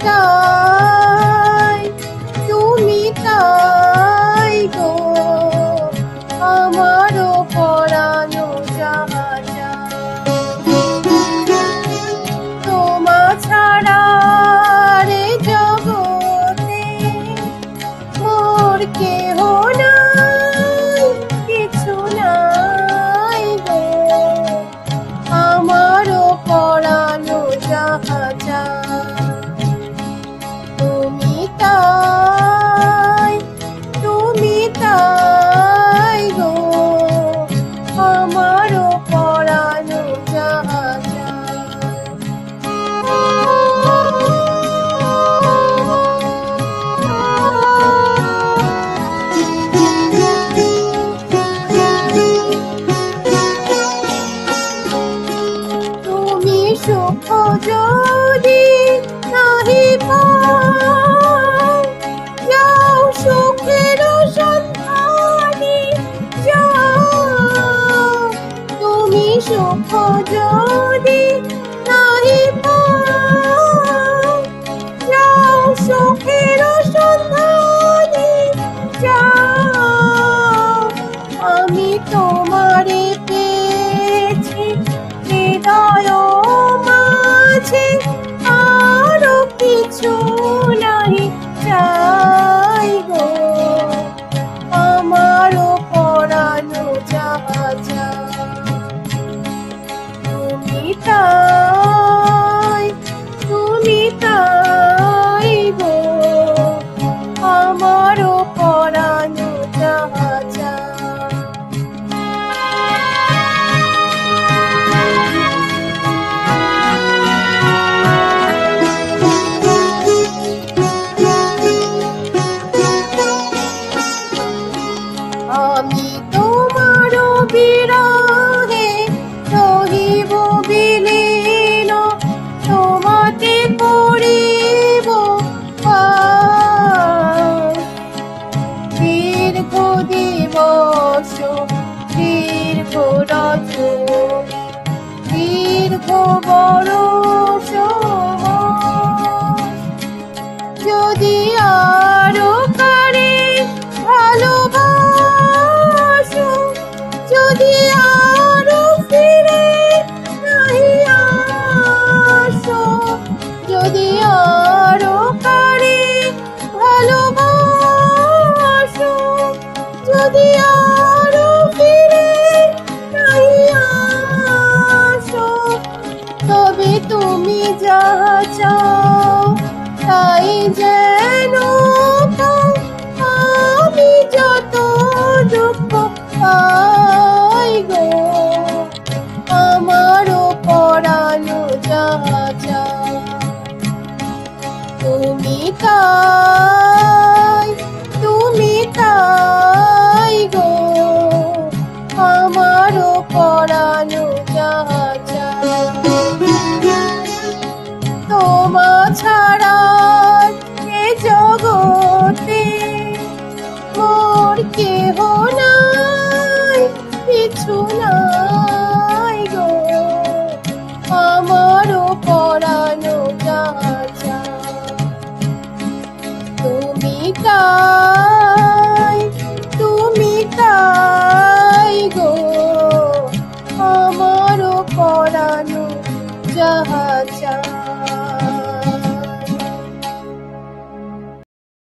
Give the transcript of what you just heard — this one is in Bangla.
তাই, তুমি তাই গো, আমারও পরানো যাহা তোমা ছাড়া রে জগতে মোর কেহ নাই, কিছু নাই গো, আমারও পরানো যাহা তুমি তাই, তুমি তাই গো, আমারও পরানো যাহা তুমি সুখ যদি নাহি পাও, যাও সুখের সন্ধানে যাও, তুমি সুখ যদি নাহি পাও, যাও সুখের সন্ধানে যাও, আমি তোমারে পেয়েছি হৃদয় মাঝে, আরো কিছু নাহি চাই গো, আমারও পরানো যাহা তুমি তাই, তুমি তাই গো, আমারও পরানো যাহা আমি তোমারও বিরহে রহিব বিলীন, তোমাতে করিব দীর্ঘ দিবস, দীর্ঘ রজনী, দীর্ঘ বরষ, যদি আরো কারে ভালোবাসো, যদি আরো ফিরে নাহি আসো, যদি আরো কারে ভালোবাসো, যদি আরো ফিরে নাহি আসো, তবে তুমি যাহা চাও তাই যেন পাও, আমি যত দুঃখ পাই গো, আমারও পরানো যাহা তুমি তাই, তুমি তাই গো, আমারও পরানো যাহা তোমা ছাড়া এ জগতে মোর কেহ নাই, কিছু নাই গো, আমারও পরানো যাহা তুমি তাই।